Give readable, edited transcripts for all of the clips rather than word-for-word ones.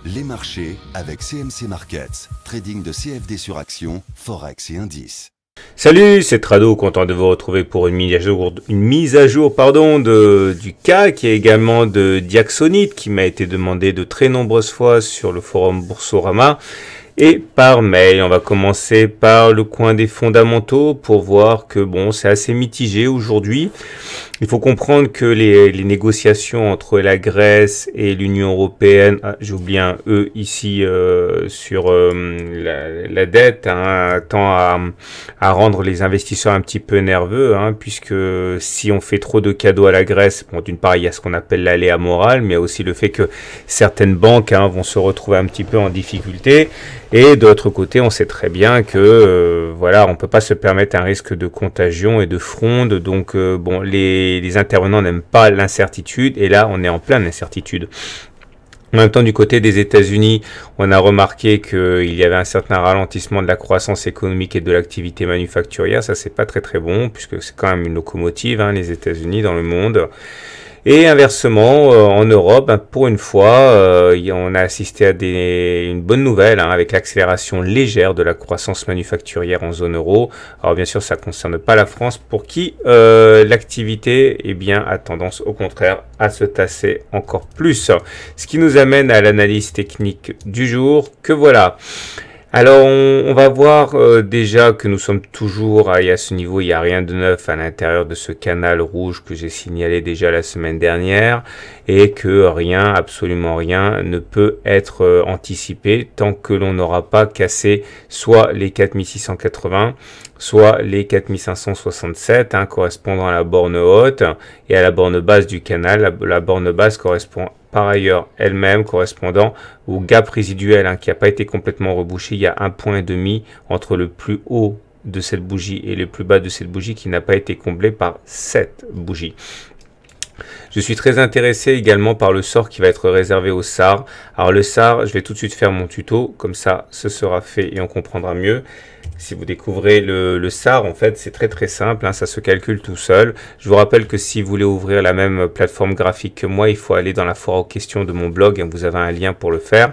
Les marchés avec CMC Markets, trading de CFD sur action, Forex et indices. Salut, c'est Trado, content de vous retrouver pour une mise à jour du CAC et également de Diaxonite qui m'a été demandé de très nombreuses fois sur le forum Boursorama et par mail. On va commencer par le coin des fondamentaux pour voir que bon, c'est assez mitigé aujourd'hui. Il faut comprendre que les négociations entre la Grèce et l'Union européenne, j'ai oublié un E ici sur la dette, tend à rendre les investisseurs un petit peu nerveux, puisque si on fait trop de cadeaux à la Grèce, bon, d'une part il y a ce qu'on appelle l'aléa morale, mais aussi le fait que certaines banques vont se retrouver un petit peu en difficulté. Et de l'autre côté, on sait très bien que voilà, on peut pas se permettre un risque de contagion et de fronde. Donc bon, les intervenants n'aiment pas l'incertitude et là, on est en pleine incertitude. En même temps, du côté des États-Unis, on a remarqué qu'il y avait un certain ralentissement de la croissance économique et de l'activité manufacturière. Ça, c'est pas très très bon puisque c'est quand même une locomotive, les États-Unis dans le monde. Et inversement, en Europe, pour une fois, on a assisté à une bonne nouvelle avec l'accélération légère de la croissance manufacturière en zone euro. Alors bien sûr, ça ne concerne pas la France, pour qui l'activité a tendance au contraire à se tasser encore plus. Ce qui nous amène à l'analyse technique du jour, que voilà. Alors, on va voir déjà que nous sommes toujours à ce niveau, il n'y a rien de neuf à l'intérieur de ce canal rouge que j'ai signalé déjà la semaine dernière et que rien, absolument rien, ne peut être anticipé tant que l'on n'aura pas cassé soit les 4680, soit les 4567, correspondant à la borne haute et à la borne basse du canal. La borne basse correspond par ailleurs elle-même correspondant au gap résiduel qui n'a pas été complètement rebouché. Il y a 1,5 point entre le plus haut de cette bougie et le plus bas de cette bougie qui n'a pas été comblé par cette bougie. Je suis très intéressé également par le sort qui va être réservé au SAR. Alors le SAR, je vais tout de suite faire mon tuto, comme ça ce sera fait et on comprendra mieux. Si vous découvrez le SAR, en fait, c'est très très simple, ça se calcule tout seul. Je vous rappelle que si vous voulez ouvrir la même plateforme graphique que moi, il faut aller dans la foire aux questions de mon blog, vous avez un lien pour le faire.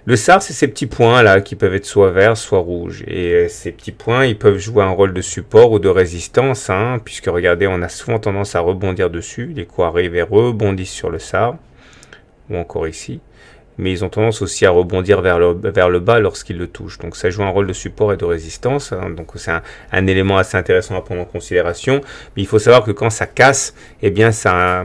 Le SAR, c'est ces petits points là qui peuvent être soit verts, soit rouges. Et ces petits points, ils peuvent jouer un rôle de support ou de résistance, puisque regardez, on a souvent tendance à rebondir dessus. Les coups arrivent et rebondissent sur le SAR, ou encore ici. Mais ils ont tendance aussi à rebondir vers le bas lorsqu'ils le touchent. Donc ça joue un rôle de support et de résistance. Donc c'est un élément assez intéressant à prendre en considération. Mais il faut savoir que quand ça casse, ça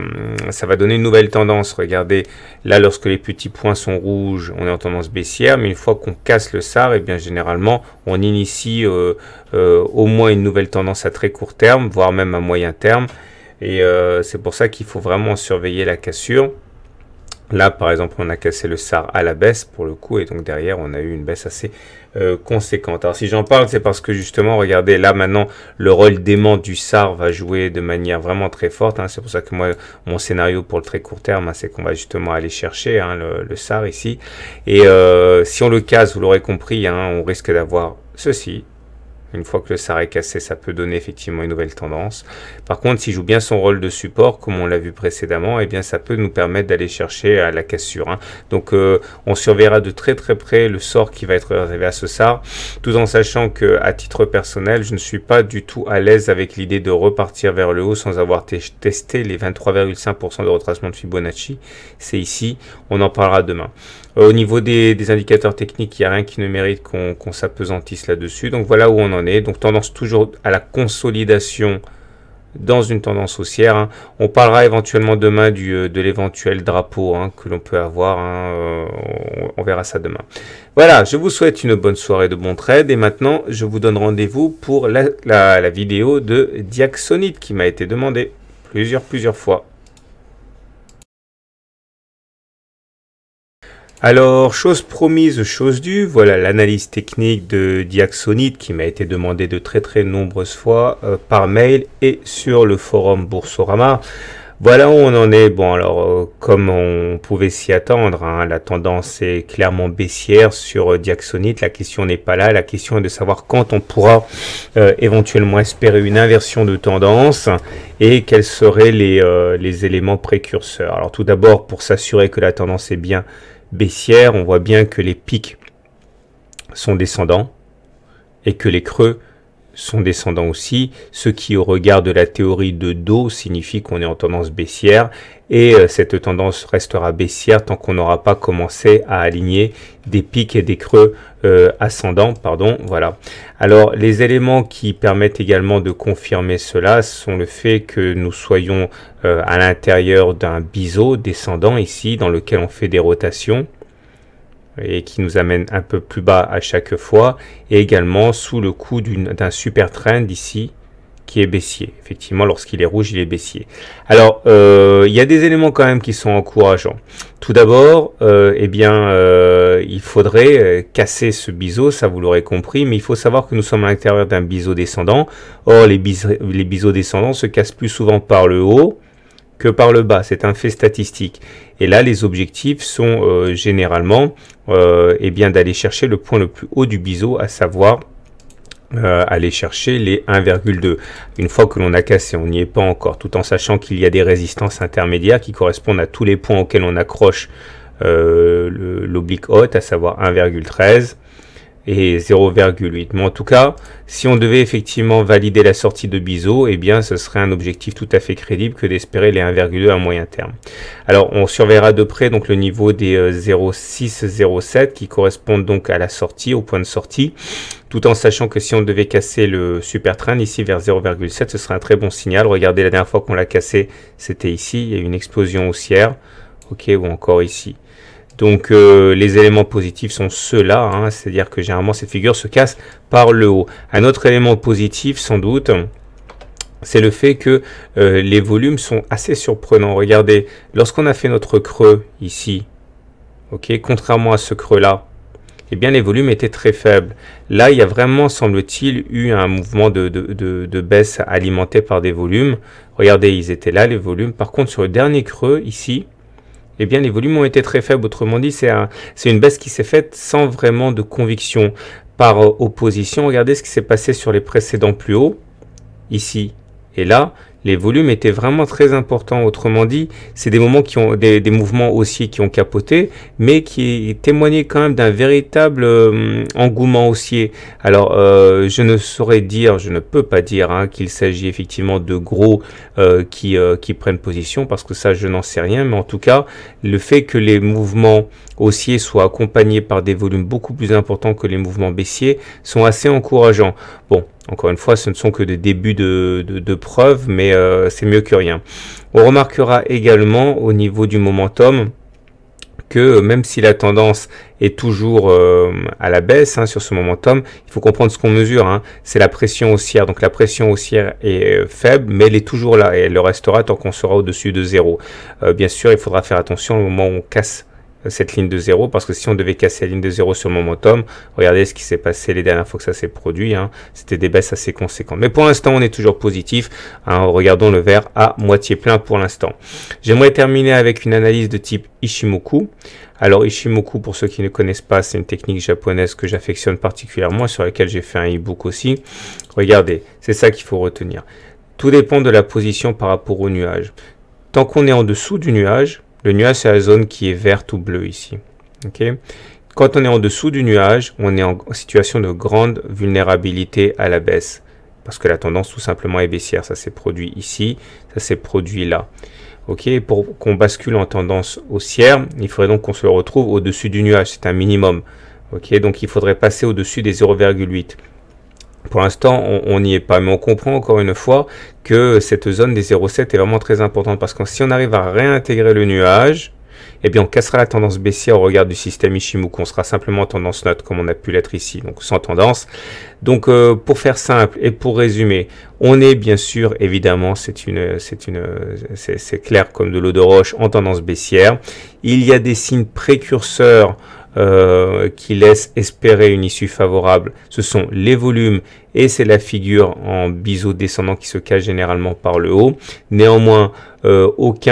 va donner une nouvelle tendance. Regardez, là lorsque les petits points sont rouges, on est en tendance baissière. Mais une fois qu'on casse le SAR, généralement, on initie au moins une nouvelle tendance à très court terme, voire même à moyen terme. Et c'est pour ça qu'il faut vraiment surveiller la cassure. Là, par exemple, on a cassé le SAR à la baisse pour le coup et donc derrière, on a eu une baisse assez conséquente. Alors, si j'en parle, c'est parce que justement, regardez, là maintenant, le rôle d'aimant du SAR va jouer de manière vraiment très forte. C'est pour ça que moi, mon scénario pour le très court terme, c'est qu'on va justement aller chercher le SAR ici. Et si on le casse, vous l'aurez compris, on risque d'avoir ceci. Une fois que le SAR est cassé, ça peut donner effectivement une nouvelle tendance. Par contre, s'il joue bien son rôle de support, comme on l'a vu précédemment, ça peut nous permettre d'aller chercher à la cassure. Donc, on surveillera de très très près le sort qui va être réservé à ce SAR, tout en sachant que, à titre personnel, je ne suis pas du tout à l'aise avec l'idée de repartir vers le haut sans avoir testé les 23,5% de retracement de Fibonacci. C'est ici, on en parlera demain. Au niveau des indicateurs techniques, il n'y a rien qui ne mérite qu'on s'apesantisse là-dessus. Donc voilà où on en est. Donc tendance toujours à la consolidation dans une tendance haussière. On parlera éventuellement demain de l'éventuel drapeau que l'on peut avoir. On verra ça demain. Voilà, je vous souhaite une bonne soirée de bon trade. Et maintenant, je vous donne rendez-vous pour la vidéo de Diaxonite qui m'a été demandée plusieurs fois. Alors, chose promise, chose due, voilà l'analyse technique de Diaxonite qui m'a été demandée de très nombreuses fois par mail et sur le forum Boursorama. Voilà où on en est. Bon, alors, comme on pouvait s'y attendre, la tendance est clairement baissière sur Diaxonite. La question n'est pas là. La question est de savoir quand on pourra éventuellement espérer une inversion de tendance et quels seraient les éléments précurseurs. Alors, tout d'abord, pour s'assurer que la tendance est bien baissière, on voit bien que les pics sont descendants et que les creux sont descendants aussi, ce qui au regard de la théorie de dos signifie qu'on est en tendance baissière et cette tendance restera baissière tant qu'on n'aura pas commencé à aligner des pics et des creux ascendants, voilà. Alors les éléments qui permettent également de confirmer cela sont le fait que nous soyons à l'intérieur d'un biseau descendant ici dans lequel on fait des rotations et qui nous amène un peu plus bas à chaque fois, et également sous le coup d'un super trend ici qui est baissier. Effectivement, lorsqu'il est rouge, il est baissier. Alors, il y a des éléments quand même qui sont encourageants. Tout d'abord, il faudrait casser ce biseau, ça vous l'aurez compris, mais il faut savoir que nous sommes à l'intérieur d'un biseau descendant. Or, les biseaux descendants se cassent plus souvent par le haut que par le bas, c'est un fait statistique. Et là, les objectifs sont généralement d'aller chercher le point le plus haut du biseau, à savoir aller chercher les 1,2. Une fois que l'on a cassé, on n'y est pas encore, tout en sachant qu'il y a des résistances intermédiaires qui correspondent à tous les points auxquels on accroche l'oblique haute, à savoir 1,13 et 0,8. Mais en tout cas, si on devait effectivement valider la sortie de biseau, eh bien ce serait un objectif tout à fait crédible que d'espérer les 1,2 à moyen terme. Alors on surveillera de près donc le niveau des 0,6, 0,7 qui correspondent donc à la sortie, au point de sortie, tout en sachant que si on devait casser le super trend ici vers 0,7, ce serait un très bon signal. Regardez, la dernière fois qu'on l'a cassé, c'était ici, il y a eu une explosion haussière, ok, ou encore ici. Donc les éléments positifs sont ceux-là, hein, c'est-à-dire que généralement cette figure se casse par le haut. Un autre élément positif sans doute, c'est le fait que les volumes sont assez surprenants. Regardez, lorsqu'on a fait notre creux ici, ok, contrairement à ce creux-là, eh bien les volumes étaient très faibles. Là, il y a vraiment, semble-t-il, eu un mouvement de baisse alimenté par des volumes. Regardez, ils étaient là, les volumes. Par contre, sur le dernier creux, ici, eh bien, les volumes ont été très faibles. Autrement dit, c'est une baisse qui s'est faite sans vraiment de conviction. Par opposition, regardez ce qui s'est passé sur les précédents plus hauts, ici et là. Les volumes étaient vraiment très importants. Autrement dit, c'est des moments qui ont des mouvements haussiers qui ont capoté, mais qui témoignaient quand même d'un véritable engouement haussier. Alors, je ne peux pas dire hein, qu'il s'agit effectivement de gros qui prennent position, parce que ça, je n'en sais rien. Mais en tout cas, le fait que les mouvements haussiers soient accompagnés par des volumes beaucoup plus importants que les mouvements baissiers sont assez encourageants. Bon, encore une fois, ce ne sont que des débuts de preuves, mais c'est mieux que rien. On remarquera également au niveau du momentum que même si la tendance est toujours à la baisse hein, sur ce momentum, il faut comprendre ce qu'on mesure, hein, c'est la pression haussière. Donc la pression haussière est faible, mais elle est toujours là et elle le restera tant qu'on sera au-dessus de 0. Bien sûr, il faudra faire attention au moment où on casse cette ligne de 0, parce que si on devait casser la ligne de 0 sur le momentum, regardez ce qui s'est passé les dernières fois que ça s'est produit, hein, c'était des baisses assez conséquentes. Mais pour l'instant, on est toujours positif, hein, regardons le verre à moitié plein pour l'instant. J'aimerais terminer avec une analyse de type Ichimoku. Alors Ichimoku, pour ceux qui ne connaissent pas, c'est une technique japonaise que j'affectionne particulièrement, sur laquelle j'ai fait un e-book aussi. Regardez, c'est ça qu'il faut retenir. Tout dépend de la position par rapport au nuage. Tant qu'on est en dessous du nuage, le nuage, c'est la zone qui est verte ou bleue ici. Okay. Quand on est en dessous du nuage, on est en situation de grande vulnérabilité à la baisse. Parce que la tendance, tout simplement, est baissière. Ça s'est produit ici, ça s'est produit là. Okay. Pour qu'on bascule en tendance haussière, il faudrait donc qu'on se retrouve au-dessus du nuage. C'est un minimum. Okay. Donc, il faudrait passer au-dessus des 0,8. Pour l'instant, on n'y est pas, mais on comprend encore une fois que cette zone des 0,7 est vraiment très importante, parce que si on arrive à réintégrer le nuage, eh bien on cassera la tendance baissière au regard du système Ichimoku. On sera simplement en tendance neutre comme on a pu l'être ici, donc sans tendance. Donc pour faire simple et pour résumer, on est bien sûr, évidemment, c'est clair comme de l'eau de roche, en tendance baissière. Il y a des signes précurseurs qui laisse espérer une issue favorable. Ce sont les volumes et c'est la figure en biseau descendant qui se cache généralement par le haut. Néanmoins, aucune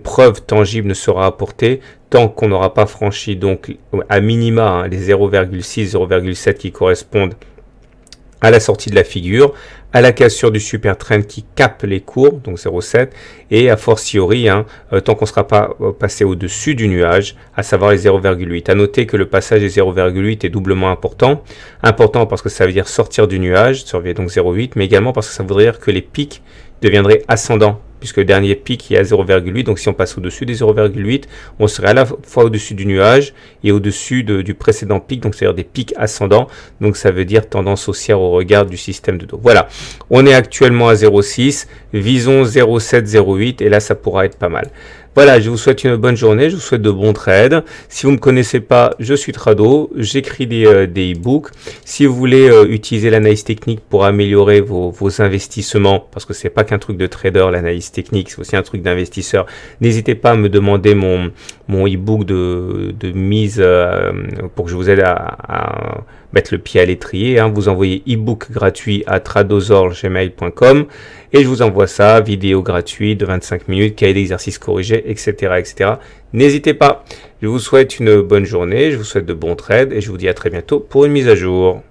preuve tangible ne sera apportée tant qu'on n'aura pas franchi donc à minima hein, les 0,6, 0,7 qui correspondent à la sortie de la figure, à la cassure du super trend qui capte les cours, donc 0,7, et a fortiori, tant qu'on ne sera pas passé au-dessus du nuage, à savoir les 0,8. À noter que le passage des 0,8 est doublement important. Important parce que ça veut dire sortir du nuage, surveiller donc 0,8, mais également parce que ça voudrait dire que les pics deviendraient ascendants, puisque le dernier pic est à 0,8, donc si on passe au-dessus des 0,8, on serait à la fois au-dessus du nuage et au-dessus du précédent pic, donc c'est-à-dire des pics ascendants, donc ça veut dire tendance haussière au regard du système de dos. Voilà, on est actuellement à 0,6, visons 0,7, 0,8, et là ça pourra être pas mal. Voilà, je vous souhaite une bonne journée, je vous souhaite de bons trades. Si vous ne me connaissez pas, je suis Trado, j'écris des e-books. Si vous voulez utiliser l'analyse technique pour améliorer vos investissements, parce que c'est pas qu'un truc de trader, l'analyse technique, c'est aussi un truc d'investisseur, n'hésitez pas à me demander mon e-book de mise pour que je vous aide à mettre le pied à l'étrier. Vous envoyez e-book gratuit à tradozor@gmail.com et je vous envoie ça, vidéo gratuite de 25 minutes, cahier d'exercices corrigés, etc., etc. N'hésitez pas. Je vous souhaite une bonne journée, je vous souhaite de bons trades et je vous dis à très bientôt pour une mise à jour.